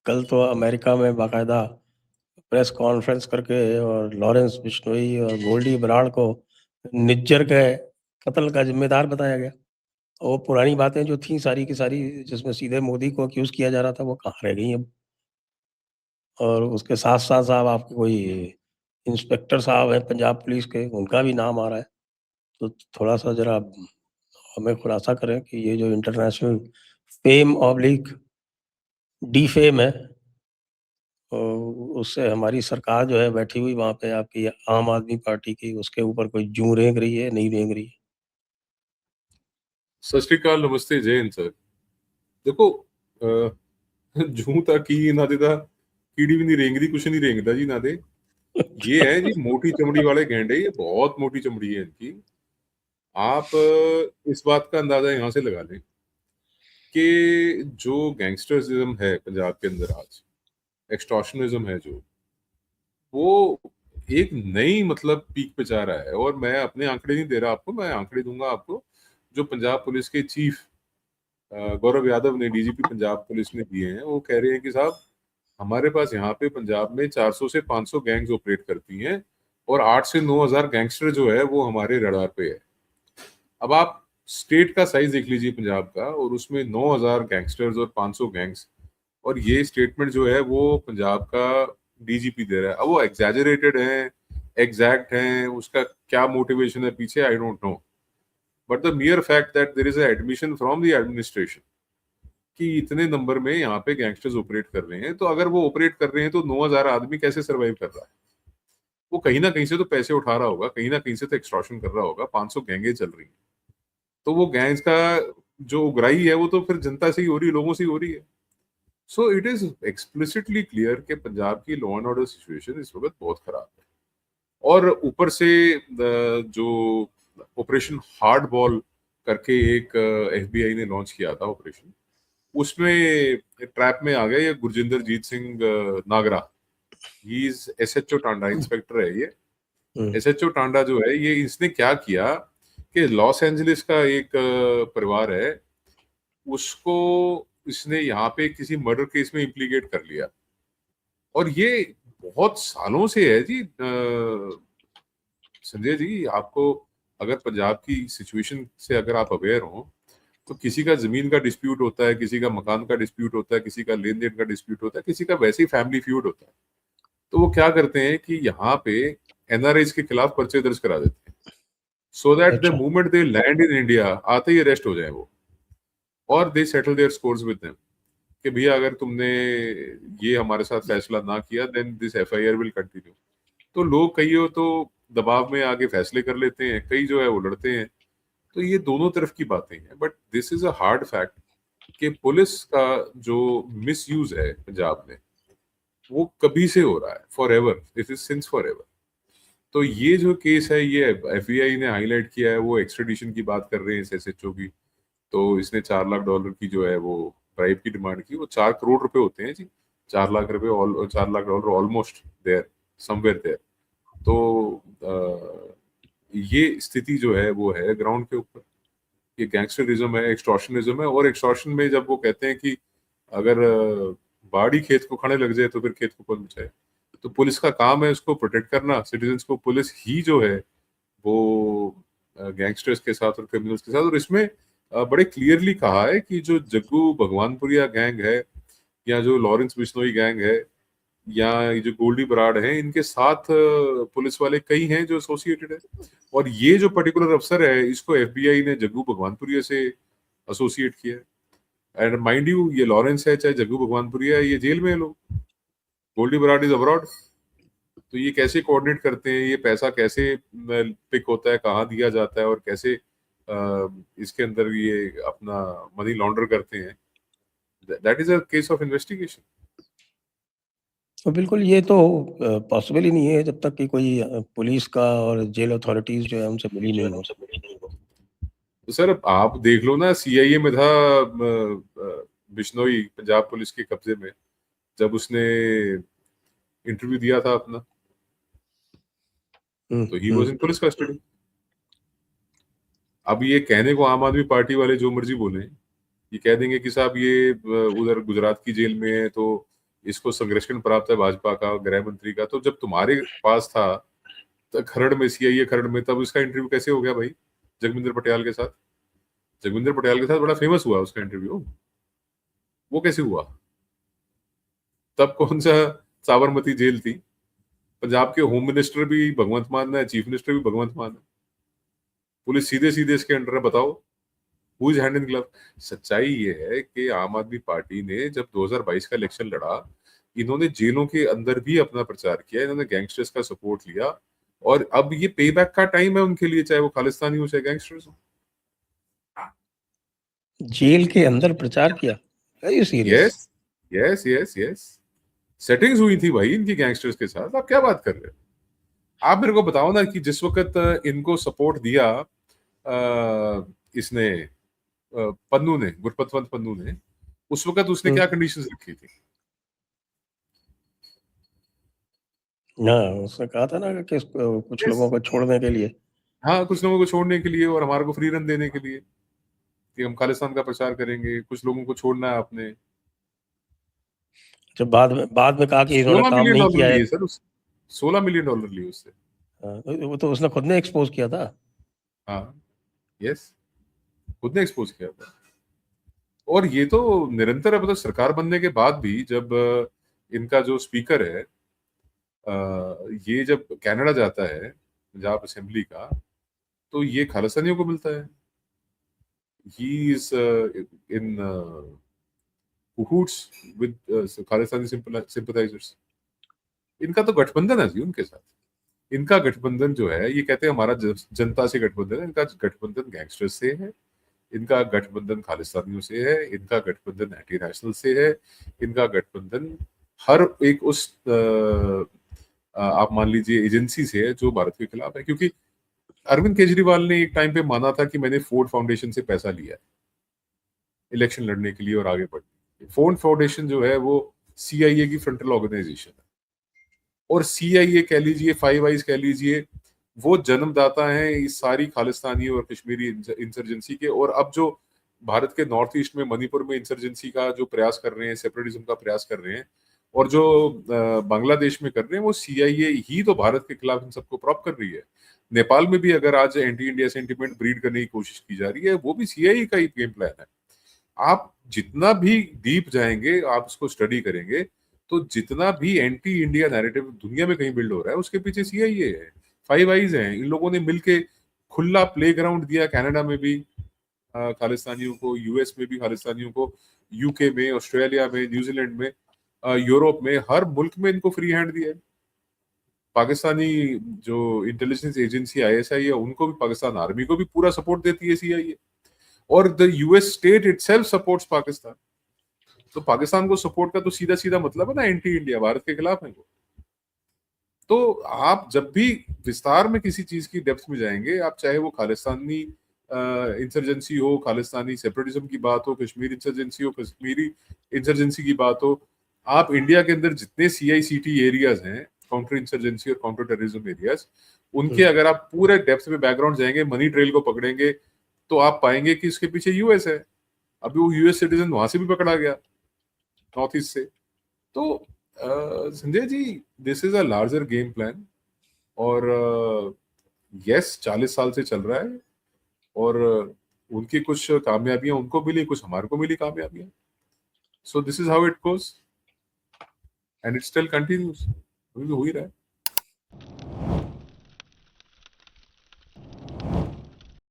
कल तो अमेरिका में बाकायदा प्रेस कॉन्फ्रेंस करके और लॉरेंस बिश्नोई और गोल्डी बराड़ को निज्जर के कत्ल का जिम्मेदार बताया गया। वो पुरानी बातें जो थी सारी की सारी, जिसमें सीधे मोदी को अक्यूज किया जा रहा था, वो कहाँ रह गई अब। और उसके साथ साथ साहब आपके कोई इंस्पेक्टर साहब हैं पंजाब पुलिस के, उनका भी नाम आ रहा है। तो थोड़ा सा जरा हमें खुलासा करें कि ये जो international fame oblique D fame है, तो उससे हमारी सरकार जो है बैठी हुई वहाँ पे आपकी आम आदमी पार्टी की, उसके ऊपर कोई जूं रेंग रही है, नहीं रेंग रही है? सत श्रीकाल, नमस्ते, जय हिंद सर। देखो, जूं ता की ना देता कीड़ी भी नहीं रेंगदी, कुछ नहीं रेंगदा जी ना दे। ये है जी मोटी चमड़ी वाले गैंडे, ये बहुत मोटी चमड़ी है इनकी। आप इस बात का अंदाजा यहां से लगा लें कि जो गैंगस्टरिज्म है पंजाब के अंदर आज, एक्सटॉर्शनिज्म है जो, वो एक नई मतलब पीक पे जा रहा है। और मैं अपने आंकड़े नहीं दे रहा आपको, मैं आंकड़े दूंगा आपको जो पंजाब पुलिस के चीफ गौरव यादव ने, डीजीपी पंजाब पुलिस ने दिए हैं। वो कह रहे हैं कि साहब, हमारे पास यहाँ पे पंजाब में 400 से 500 गैंग्स ऑपरेट करती हैं और 8 से 9 हजार गैंगस्टर जो है वो हमारे रडार पे है। अब आप स्टेट का साइज देख लीजिए पंजाब का, और उसमें 9 हजार गैंगस्टर्स और 500 गैंग्स, और ये स्टेटमेंट जो है वो पंजाब का डीजीपी दे रहा है। अब वो एग्जैजरेटेड है, एग्जैक्ट है, उसका क्या मोटिवेशन है पीछे, I don't know. But the mere fact that there is admission from the administration कि इतने नंबर में यहाँ पे गैंगस्टर्स ऑपरेट कर रहे हैं, तो अगर वो ऑपरेट कर रहे हैं तो 9 हजार आदमी कैसे सरवाइव कर रहा है? वो कहीं ना कहीं से तो पैसे उठा रहा होगा, कहीं ना कहीं से तो एक्सटॉर्शन कर रहा होगा। 500 गैंगे चल रही हैं, तो वो गैंग्स का जो उगराई है वो तो फिर जनता से ही हो रही है, लोगों से ही हो रही है। So it is explicitly clear कि पंजाब की लॉ एंड ऑर्डर सिचुएशन इस वक्त बहुत खराब है। और ऊपर से जो ऑपरेशन हार्ड बॉल करके एक एफबीआई ने लॉन्च किया था ऑपरेशन, उसमें ट्रैप में आ गया ये Gurjinder Jeet Singh Nagra. He is SHO Tanda, inspector है ये। एसएचओ टांडा जो है ये, इसने क्या किया कि लॉस एंजलिस का एक परिवार है, उसको इसने यहाँ पे किसी मर्डर केस में इम्प्लीकेट कर लिया। और ये बहुत सालों से है जी। संजय जी, आपको अगर पंजाब की सिचुएशन से अगर आप अवेयर हो, तो किसी का जमीन का डिस्प्यूट होता है, किसी का मकान का डिस्प्यूट होता है, किसी का लेन देन का डिस्प्यूट होता है, किसी का वैसे ही फैमिली फ्यूड होता है, तो वो क्या करते हैं कि यहाँ पे एनआरआईज के खिलाफ पर्चे दर्ज करा देते हैं, सो दैट द अच्छा। Moment they land in India आते ही अरेस्ट हो जाए वो, और they settle their scores with them कि भैया अगर तुमने ये हमारे साथ फैसला ना किया, then this FIR will continue. तो लोग कई हो तो दबाव में आगे फैसले कर लेते हैं, कई जो है वो लड़ते हैं। तो ये दोनों तरफ की बातें हैं, but this is a hard fact कि पुलिस का जो मिस यूज है पंजाब में, वो कभी से हो रहा है, for ever, it is since for ever. तो ये जो केस है, ये एफबीआई ने हाईलाइट किया है, वो एक्सट्रेडिशन की बात कर रहे हैं इस एसएचओ की। तो इसने $4 लाख की जो है वो ब्राइब की डिमांड की। वो 4 करोड़ रुपए होते हैं जी। 4 लाख रुपए, 4 lakh dollar, almost there, somewhere there. तो ये स्थिति जो है वो है ग्राउंड के ऊपर। ये गैंगस्टरिज्म है, एक्सटॉर्शनिज्म है। और एक्सटॉर्शन में जब वो कहते हैं कि अगर बाड़ी खेत को खाने लग जाए तो फिर खेत को कौन बचाए? तो पुलिस का काम है उसको प्रोटेक्ट करना, सिटीजन्स को। पुलिस ही जो है वो गैंगस्टर्स के साथ और क्रिमिनल्स के साथ। और इसमें बड़े क्लियरली कहा है कि जो जग्गू भगवानपुरिया गैंग है, या जो लॉरेंस बिश्नोई गैंग है, या ये जो गोल्डी बराड़ है, इनके साथ पुलिस वाले कई हैं जो एसोसिएटेड है। और ये जो पर्टिकुलर अफसर है, इसको एफबीआई ने जग्गू भगवानपुरिया से एसोसिएट किया है। एंड माइंड यू, ये लॉरेंस है चाहे जग्गू भगवानपुरिया है, ये जेल में है लोग। Goldy Brar is abroad. तो ये कैसे कोऑर्डिनेट करते हैं, ये पैसा कैसे पिक होता है, कहाँ दिया जाता है, और कैसे इसके अंदर ये अपना मनी लॉन्डर करते हैं, that is a case of investigation. तो बिल्कुल ये तो पॉसिबल ही नहीं है जब तक कि कोई पुलिस का और जेल अथॉरिटीज जो है उनसे मिली नहीं हो। तो सर आप देख लो ना, सीआईए में था बिश्नोई पंजाब पुलिस के कब्जे में, जब उसने इंटरव्यू दिया था अपना, तो he was in hmm. Police custody. अब ये कहने को आम आदमी पार्टी वाले जो मर्जी बोले, ये कह देंगे कि साहब ये उधर गुजरात की जेल में है, तो इसको संरक्षण प्राप्त है भाजपा का, गृह मंत्री का। तो जब तुम्हारे पास था खरड़ में, सीआईए खरड़ में, तब उसका इंटरव्यू कैसे हो गया भाई जगमिंदर पटियाल के साथ? जगमिंदर पटियाल के साथ बड़ा फेमस हुआ उसका इंटरव्यू, वो कैसे हुआ? तब कौन सा साबरमती जेल थी? पंजाब के होम मिनिस्टर भी भगवंत मान है, चीफ मिनिस्टर भी भगवंत मान है, पुलिस सीधे सीधे इसके अंडर है। बताओ who is hand in glove? सच्चाई ये है कि आम आदमी पार्टी ने जब 2022 का इलेक्शन लड़ा, इन्होंने जेलों के अंदर भी अपना प्रचार किया, इन्होंने गैंगस्टर्स का सपोर्ट लिया, और अब ये पे बैक का टाइम है उनके लिए, चाहे वो खालिस्तानी हो चाहे गैंगस्टर्स हो। जेल के अंदर प्रचार किया? Are you serious? Yes yes yes yes, settings हुई थी भाई इनकी गैंगस्टर्स के साथ। आप क्या बात कर रहे हैं? आप मेरे को बताओ ना कि जिस वक्त इनको सपोर्ट दिया इसने पन्नू ने, गुरपतवंत पन्नू ने, उस वक्त उसने क्या कंडीशंस रखी थी? ना, उसने कहा था ना कि कुछ लोगों को छोड़ने के लिए। हाँ, कुछ लोगों को छोड़ने के लिए और हमारे को फ्री रन देने के लिए कि हम खालिस्तान का प्रचार करेंगे, कुछ लोगों को छोड़ना है आपने। जब बाद में कहा कि इन्होंने 16 काम मिलियन नहीं डॉलर किया है। लिए सर, 16 मिलियन डॉलर लिए उससे। वो तो उसने खुद ने एक्सपोज किया था। हाँ यस, खुद ने एक्सपोज किया था। और ये तो निरंतर है, मतलब सरकार बनने के बाद भी जब इनका जो स्पीकर है ये जब कनाडा जाता है पंजाब असेंबली का, तो ये खालिस्तानियों को मिलता है। He is in cahoots with Khalistani sympathizers। इनका तो गठबंधन है जी उनके साथ। इनका गठबंधन जो है, ये कहते हैं हमारा जनता से गठबंधन है, इनका गठबंधन गैंगस्टर से है, इनका गठबंधन खालिस्तानियों से है, इनका गठबंधन एंटी नेशनल से है, इनका गठबंधन हर एक उस आप मान लीजिए एजेंसी से है जो भारत के खिलाफ है। क्योंकि अरविंद केजरीवाल ने एक टाइम पे माना था कि मैंने फोर्ड फाउंडेशन से पैसा लिया है इलेक्शन लड़ने के लिए और आगे बढ़ने। फोर्ड फाउंडेशन जो है वो सीआईए की फ्रंटल ऑर्गेनाइजेशन है, और सीआईए कह लीजिए, फाइव आइज कह लीजिए, वो जन्मदाता है इस सारी खालिस्तानी और कश्मीरी इंसर्जेंसी के। और अब जो भारत के नॉर्थ ईस्ट में, मणिपुर में इंसर्जेंसी का जो प्रयास कर रहे हैं, सेपरेटिज्म का प्रयास कर रहे हैं, और जो बांग्लादेश में कर रहे हैं, वो सीआईए ही तो भारत के खिलाफ इन सबको प्रॉप कर रही है। नेपाल में भी अगर आज एंटी इंडिया सेंटिमेंट ब्रीड करने की कोशिश की जा रही है, वो भी सीआईए का ही गेम प्लान है। आप जितना भी डीप जाएंगे, आप उसको स्टडी करेंगे, तो जितना भी एंटी इंडिया नैरेटिव दुनिया में कहीं बिल्ड हो रहा है, उसके पीछे सीआईए है, फाइव आइज है। इन लोगों ने मिलके खुला प्लेग्राउंड दिया कनाडा में भी खालिस्तानियों को, यूएस में भी खालिस्तानियों को, यूके में, ऑस्ट्रेलिया में, न्यूजीलैंड में, यूरोप में, हर मुल्क में इनको फ्री हैंड दिया है। पाकिस्तानी जो इंटेलिजेंस एजेंसी आईएसआई है, उनको भी, पाकिस्तान आर्मी को भी पूरा सपोर्ट देती है सीआईए, और the US state itself supports Pakistan. तो पाकिस्तान को सपोर्ट का तो सीधा सीधा मतलब है ना एंटी इंडिया, भारत के खिलाफ है वो। तो आप जब भी विस्तार में किसी चीज की डेप्थ में जाएंगे, आप चाहे वो खालिस्तानी इंसर्जेंसी हो, खालिस्तानी सेपरेटिज्म की बात हो, कश्मीर इंसर्जेंसी हो, कश्मीरी इंसर्जेंसी की बात हो, आप इंडिया के अंदर जितने सीआईसीटी एरियाज हैं, काउंटर इंसर्जेंसी और काउंटर टेररिज्म एरियाज, उनके अगर आप पूरे डेप्थ में बैकग्राउंड जाएंगे, मनी ट्रेल को पकड़ेंगे, तो आप पाएंगे कि इसके पीछे यूएस है। अभी वो यूएस सिटीजन वहां से भी पकड़ा गया, नॉर्थ ईस्ट से। तो Sanjay ji, this is a larger game plan, और यस 40 साल से चल रहा है, और उनकी कुछ कामयाबियां उनको मिली, कुछ हमारे को मिली कामयाबियां। So this is how it goes, and it still continues, हो ही रहा है।